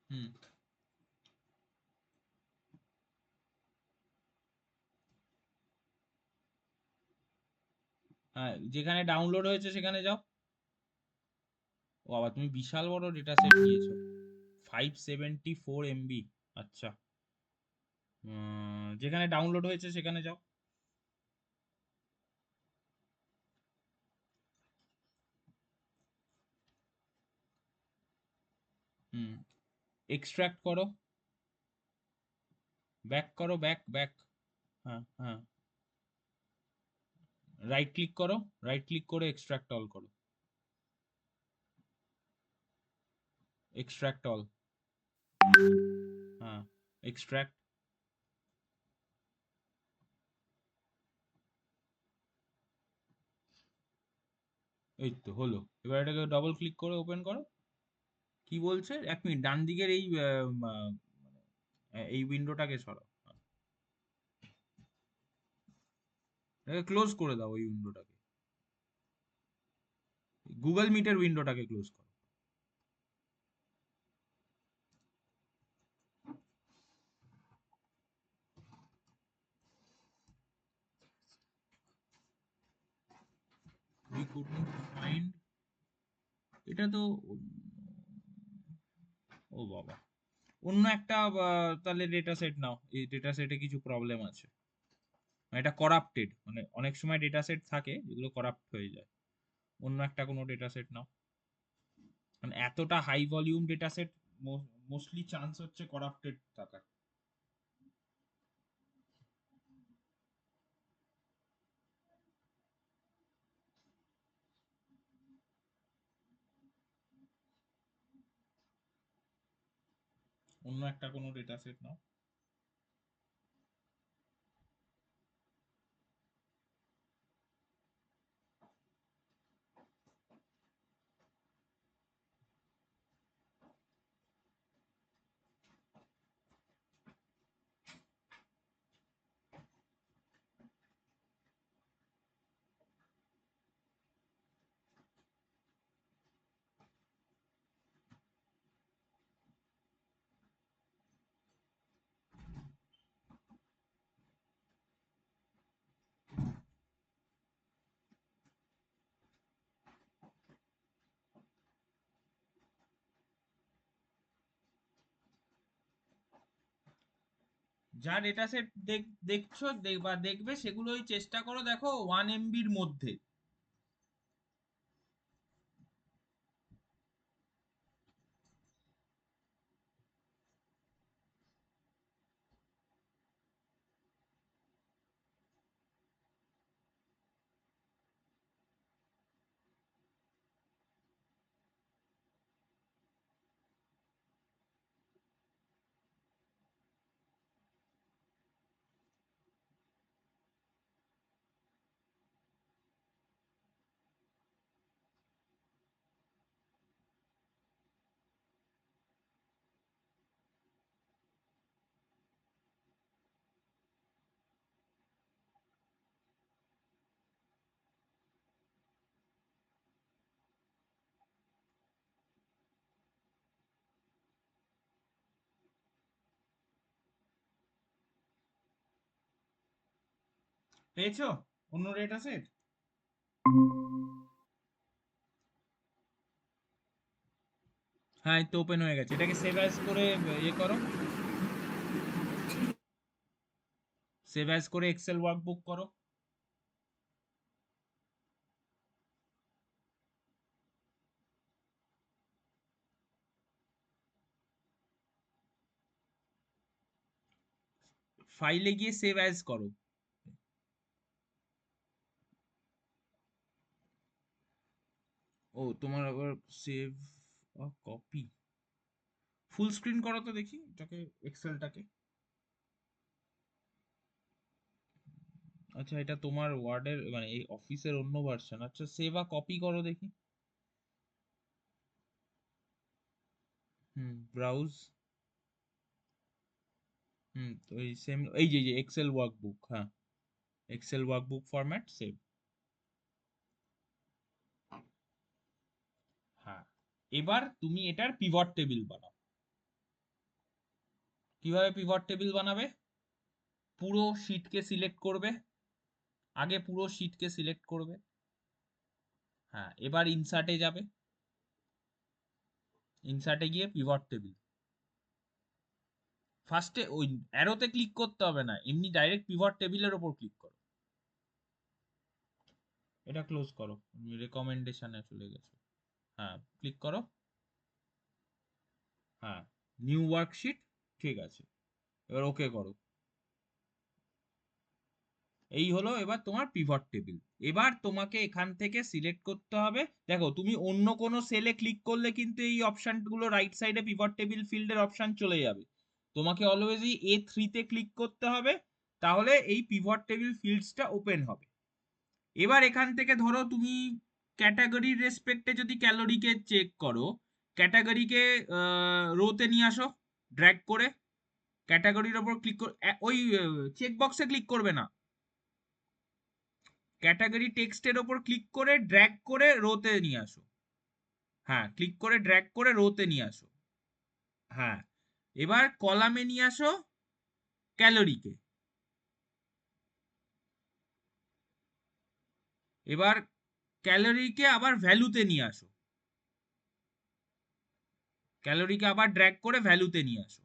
হুম। হ্যাঁ, যেখানে ডাউনলোড হয়েছে সেখানে যাও। ও বাবা, তুমি বিশাল বড় ডেটা সেট নিয়েছো, 574 MB। আচ্ছা, যেখানে ডাউনলোড হয়েছে সেখানে যাও। হুম, এক্সট্রাক্ট করো, ব্যাক করো, ব্যাক ব্যাক। হ্যাঁ হ্যাঁ, রাইট ক্লিক করো, রাইট ক্লিক করে এক্সট্রাক্ট অল করো, এক্সট্রাক্ট অল। হ্যাঁ, এক্সট্রাক্ট। এই তো হলো। এবার এটাকে ডবল ক্লিক করে ওপেন করো। কি বলছে, 1 মিনিট, ডান দিকের এই এই উইন্ডোটাকে সরাও, এটাকে ক্লোজ করে দাও, ওই উইন্ডোটাকে, গুগল মিটের উইন্ডোটাকে ক্লোজ করো। We couldn't find, এটা তো ও বাবা, অন্য একটা তাহলে ডেটা সেট নাও, এই ডেটা সেটে কিছু প্রবলেম আছে, মানে এটা করাপ্টেড, মানে অনেক সময় ডেটা সেট থাকে যেগুলো করাপ্ট হয়ে যায়। অন্য একটা কোনো ডেটা সেট নাও, মানে এতটা high volume data set, mostly chance হচ্ছে করাপ্টেড থাকার। অন্য একটা কোনো ডেটা সেট নাও। যা ডেটা সেট দেখছো বা দেখবে, সেগুলোই চেষ্টা করো দেখো 1 MBর মধ্যে। পেয়েছো অন্য ডেটা সেট? হ্যাঁ, এই তো ওপেন হয়ে গেছে, এটাকে সেভ অ্যাজ করে ইয়ে করো, সেভ অ্যাজ করে এক্সেল ওয়ার্কবুক করো। ফাইলে গিয়ে সেভ অ্যাজ করো। ও, তোমার আবার সেভ কপি, ফুল স্ক্রিন করো তো দেখি এটাকে, এক্সেলটাকে। আচ্ছা, এটা তোমার ওয়ার্ডের মানে এই অফিসের অন্য ভার্সন। আচ্ছা, সেভ আ কপি করো দেখি। ব্রাউজ। তো এই সেম, এই যে এক্সেল ওয়ার্কবুক, হ্যাঁ, এক্সেল ওয়ার্কবুক ফরম্যাট সেভ। হ্যাঁ, এবার তুমি এটার পিভট টেবিল বানাও। কিভাবে পিভট টেবিল বানাবে? পুরো শিটকে সিলেক্ট করবে, আগে পুরো শিটকে সিলেক্ট করবে, হ্যাঁ, এবার ইনসার্টে যাবে, ইনসার্টে গিয়ে পিভট টেবিল, ফার্স্টে ওই অ্যারোতে ক্লিক করতে হবে না, এমনি ডাইরেক্ট পিভট টেবিলের ওপর ক্লিক করো। এটা ক্লোজ করো, রেকমেন্ডেশনে চলে গেছো। হ্যাঁ, ক্লিক করো। হ্যাঁ, নিউ ওয়ার্কশিট, ঠিক আছে, এবার ওকে করো। এই হলো এবার তোমার পিভট টেবিল। এবার তোমাকে এখান থেকে সিলেক্ট করতে হবে, দেখো তুমি অন্য কোনো সেলে ক্লিক করলে কিন্তু এই অপশনগুলো রাইট সাইডে পিভট টেবিল ফিল্ডের অপশন চলে যাবে, তোমাকে অলওয়েজই A3 তে ক্লিক করতে হবে, তাহলে এই পিভট টেবিল ফিল্ডসটা ওপেন হবে। এবার এখান থেকে ধরো তুমি ক্যাটাগরির রেসপেক্টে যদি ক্যালোরিকে চেক করো, ক্যাটাগরিকে রোতে নিয়ে আসো ড্র্যাগ করে, ক্যাটাগরির ওপর ক্লিক করে ওই চেক বক্সে ক্লিক করবে না, ক্যাটাগরি টেক্সটের ওপর ক্লিক করে ড্র্যাগ করে রোতে নিয়ে আসো। হ্যাঁ, ক্লিক করে ড্র্যাগ করে রোতে নিয়ে আসো। হ্যাঁ, এবার কলামে নিয়ে আসো ক্যালোরিকে। এবার ক্যালোরিকে আবার ভ্যালুতে নিয়ে আসো, ক্যালোরিকে আবার ড্র্যাগ করে ভ্যালুতে নিয়ে আসো।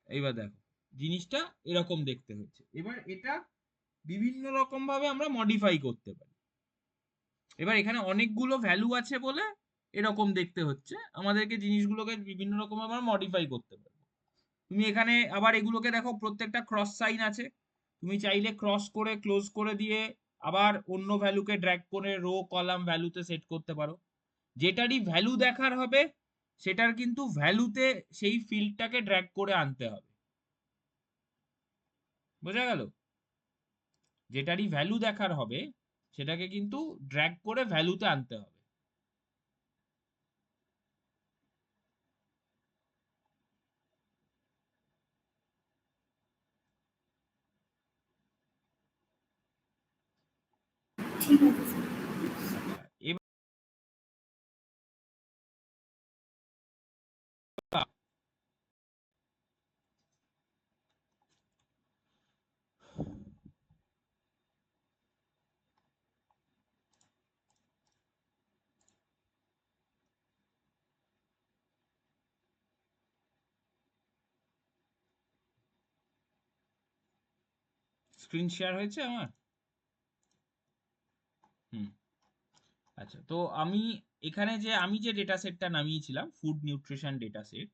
এইবার দেখো জিনিসটা এরকম দেখতে হচ্ছে। এবার এটা বিভিন্ন রকম ভাবে আমরা মডিফাই করতে পারি। এবার এখানে অনেকগুলো ভ্যালু আছে বলে এরকম দেখতে হচ্ছে, আমাদেরকে জিনিসগুলোকে বিভিন্ন রকম আমরা মডিফাই করতে পারি। তুমি এখানে আবার এগুলোকে দেখো প্রত্যেকটা ক্রস সাইন আছে, তুমি চাইলে ক্রস করে ক্লোজ করে দিয়ে আবার অন্য ভ্যালুকে ড্র্যাগ করে রো কলাম ভ্যালুতে সেট করতে পারো। যেটারই ভ্যালু দেখার হবে সেটার কিন্তু ভ্যালুতে সেই ফিল্ডটাকে ড্র্যাগ করে আনতে হবে, বোঝা গেল? যেটারই ভ্যালু দেখার হবে সেটাকে কিন্তু ড্র্যাগ করে ভ্যালুতে আনতে হবে।
ঠিক আছে স্যার।
আচ্ছা, এবার স্ক্রিন শেয়ার হয়েছে আমার? হুম, আচ্ছা, তো আমি এখানে যে আমি যে ডেটা সেটটা নামিয়েছিলাম ফুড নিউট্রিশন ডেটা সেট,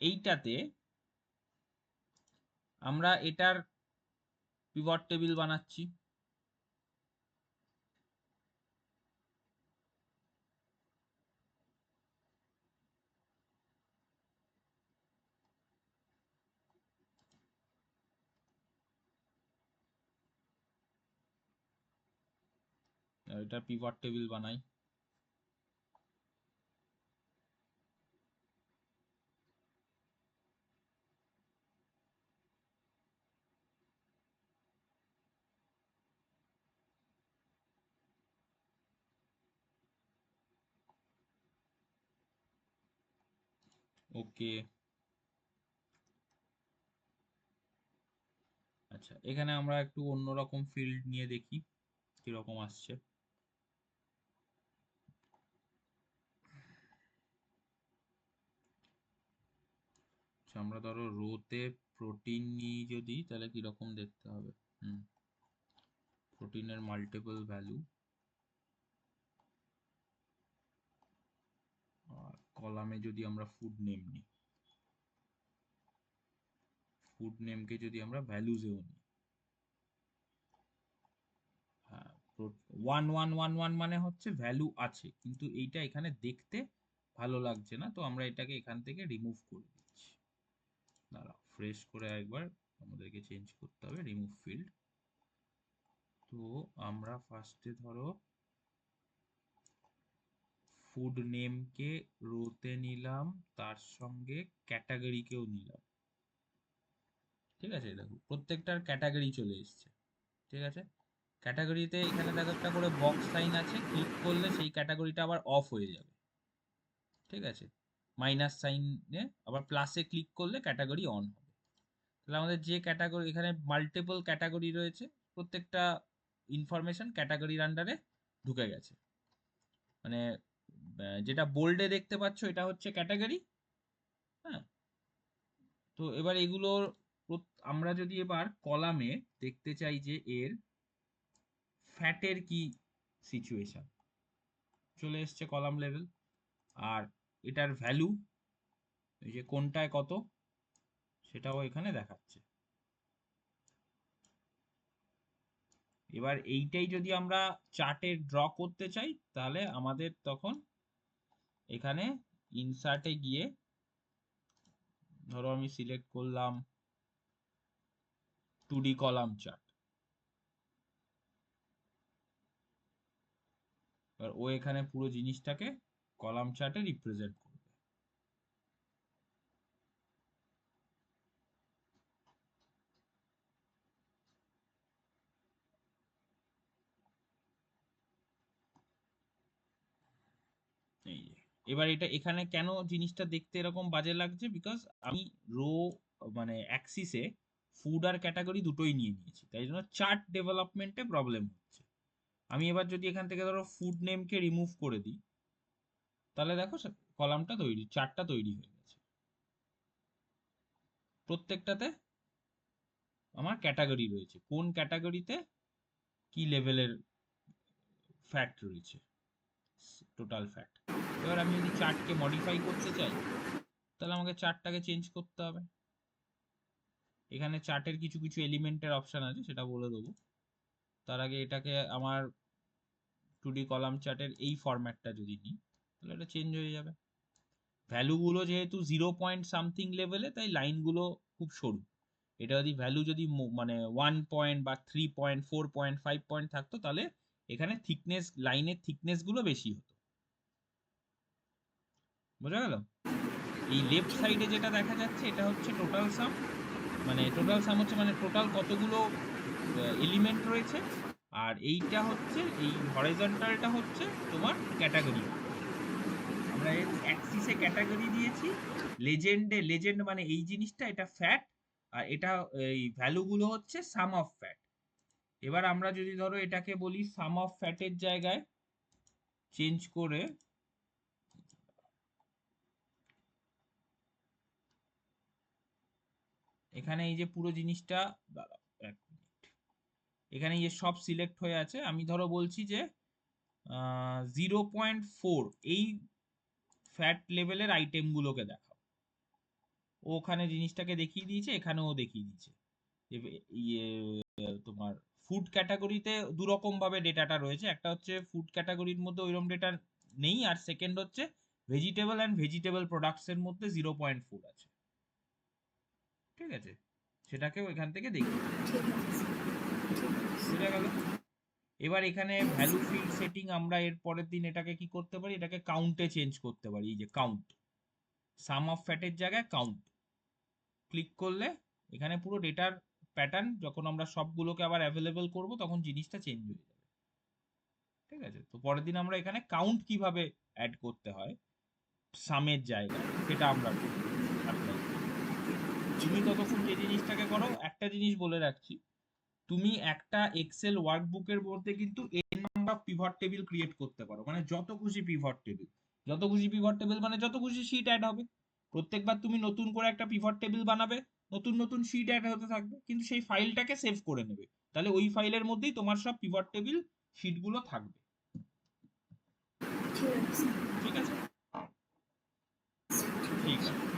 এইটাতে আমরা এটার পিভট টেবিল বানাচ্ছি। এটা পিভট টেবিল বানাই। ওকে, আচ্ছা, এখানে আমরা একটু অন্যরকম ফিল্ড নিয়ে দেখি কিরকম আসছে। আচ্ছা, আমরা ধরো রোতে প্রোটিন নিই যদি, তাহলে কিরকম দেখতে হবে। হুম, প্রোটিনের মাল্টিপল ভ্যালু, আর কলামে যদি আমরা ফুড নেম নিই, ফুড নেমকে যদি আমরা ভ্যালুজেও নিই, হ্যাঁ, 1111 মানে হচ্ছে ভ্যালু আছে, কিন্তু এইটা এখানে দেখতে ভালো লাগছে না, তো আমরা এটাকে এখান থেকে রিমুভ করে দিচ্ছি। দাঁড়াও, ফ্রেশ করে একবার আমাদেরকে চেঞ্জ করতে হবে রিমুভ ফিল্ড। তো আমরা ফার্স্টে ধরো ফুড নেমকে রোতে নিলাম, তার সঙ্গে ক্যাটাগরিকেও নিলাম। ঠিক আছে, দেখো প্রত্যেকটার ক্যাটাগরি চলে এসছে। ঠিক আছে, ক্যাটাগরিতে এখানে দেখো একটা করে বক্স সাইন আছে, ক্লিক করলে সেই ক্যাটাগরিটা আবার অফ হয়ে যাবে। ঠিক আছে, মাইনাস সাইনে আবার প্লাসে ক্লিক করলে ক্যাটাগরি অন হবে। তাহলে আমাদের যে ক্যাটাগরি, এখানে মাল্টিপল ক্যাটাগরি রয়েছে, প্রত্যেকটা ইনফরমেশন ক্যাটাগরির আন্ডারে ঢুকে গেছে। মানে যেটা বোল্ডে দেখতে পাচ্ছ এটা হচ্ছে ক্যাটাগরি। হ্যাঁ, তো এবার এগুলোর আমরা যদি এবার কলামে দেখতে চাই যে এর ফ্যাটের কি সিচুয়েশন, চলে এসছে কলাম লেভেল, আর এটার ভ্যালু এই যে কোনটায় কত সেটাও এখানে দেখাচ্ছে। এবার এইটাই যদি আমরা চার্টে ড্র করতে চাই তাহলে আমাদের তখন এখানে ইনসার্টে গিয়ে ধরো আমি সিলেক্ট করলাম 2D কলাম চার্ট, এবার ও এখানে পুরো জিনিসটাকে কলাম চার্টে রিপ্রেজেন্ট করবে। এই যে এবার এটা এখানে কেন জিনিসটা দেখতে এরকম বাজে লাগছে, বিকজ আমি রো মানে অ্যাক্সিসে ফুড আর ক্যাটাগরি দুটোই নিয়ে নিয়েছি, তাই জন্য চার্ট ডেভেলপমেন্টে প্রবলেম হচ্ছে। আমি এবার যদি এখান থেকে ধরো ফুড নেমকে রিমুভ করে দিই তাহলে দেখো কলামটা তৈরি, চার্টটা তৈরি হয়ে গেছে। প্রত্যেকটাতে আমার ক্যাটাগরি রয়েছে, কোন ক্যাটাগরিতে কি লেভেলের ফ্যাট রয়েছে, টোটাল ফ্যাট। এবার আমি যদি চার্টকে মডিফাই করতে চাই তাহলে আমাকে চার্টটাকে চেঞ্জ করতে হবে। এখানে চার্টের কিছু কিছু এলিমেন্টের অপশন আছে, সেটা বলে দেবো। তার আগে এটাকে আমার 2D কলাম চার্টের এই ফরম্যাটটা যদি নিই তাহলে এটা চেঞ্জ হয়ে যাবে। ভ্যালুগুলো যেহেতু 0 লেভেলে তাই লাইনগুলো খুব সরু। এটা যদি ভ্যালু যদি মানে 1 পয়েন্ট বা 3 পয়েন্ট 4 পয়েন্ট 5 পয়েন্ট থাকতো তাহলে এখানে থিকনেস, লাইনের থিকনেস গুলো বেশি হতো। বোঝা গেল? এই লেফট সাইডে যেটা দেখা যাচ্ছে এটা হচ্ছে টোটাল সাম, মানে টোটাল সাম হচ্ছে মানে টোটাল কতগুলো এলিমেন্ট রয়েছে, আর এইটা হচ্ছে এই হরাইজন্টালটা হচ্ছে তোমার ক্যাটাগরি। আমরা এর অ্যাক্সিসে ক্যাটাগরি দিয়েছি, লেজেন্ড মানে এই জিনিসটা, এটা ফ্যাট, আর এটা এই ভ্যালুগুলো হচ্ছে সাম অফ ফ্যাট। এবার আমরা যদি ধরো এটাকে বলি সাম অফ ফ্যাটের জায়গায় চেঞ্জ করে এখানে এই যে পুরো জিনিসটা, দাঁড়াও এক মিনিট, এখানে এই যে সব সিলেক্ট হয়ে আছে, আমি ধরো বলছি যে 0.4 এই ফ্যাট লেভেলের আইটেমগুলোকে দেখাও। ও ওখানে জিনিসটাকে দেখিয়ে দিয়েছে, এখানেও দেখিয়ে দিয়েছে। ইয়ে তোমার ফুড ক্যাটাগরিতে দুরকম ভাবে ডেটাটা রয়েছে, একটা হচ্ছে ফুড ক্যাটাগরির মধ্যে ওইরকম ডেটা নেই, আর সেকেন্ড হচ্ছে ভেজিটেবল অ্যান্ড ভেজিটেবল প্রোডাক্টস এর মধ্যে 0.4 আছে। ঠিক আছে, সেটাকেও এখান থেকে দেখি, বুঝা গেল? এবার এখানে ভ্যালু ফিল্ড সেটিং আমরা এর পরের দিন এটাকে কি করতে পারি, এটাকে কাউন্টে চেঞ্জ করতে পারি। এই যে কাউন্ট, সাম অফ ফ্যাটের জায়গায় কাউন্ট ক্লিক করলে এখানে পুরো ডেটার প্যাটার্ন, যখন আমরা সবগুলোকে আবার অ্যাভেলেবল করব তখন জিনিসটা চেঞ্জ হয়ে যাবে। ঠিক আছে, তো পরের দিন আমরা এখানে কাউন্ট কিভাবে অ্যাড করতে হয় সামের জায়গায় সেটা আমরা অ্যাপ্লাই করব। তুমি ততক্ষণ যে জিনিসটাকে করো, একটা জিনিস বলে রাখছি, তুমি একটা এক্সেল ওয়ার্কবুকের মধ্যে কিন্তু N number pivot table create করতে পারো, মানে যত খুশি পিভট টেবিল, যত খুশি পিভট টেবিল মানে যত খুশি শীট অ্যাড হবে। প্রত্যেকবার তুমি নতুন করে একটা পিভট টেবিল বানাবে, নতুন নতুন শীট অ্যাড হতে থাকবে, কিন্তু সেই ফাইলটাকে সেভ করে নেবে, তাহলে ওই ফাইলের মধ্যেই তোমার সব পিভট টেবিল শীটগুলো থাকবে। ঠিক আছে, ঠিক আছে।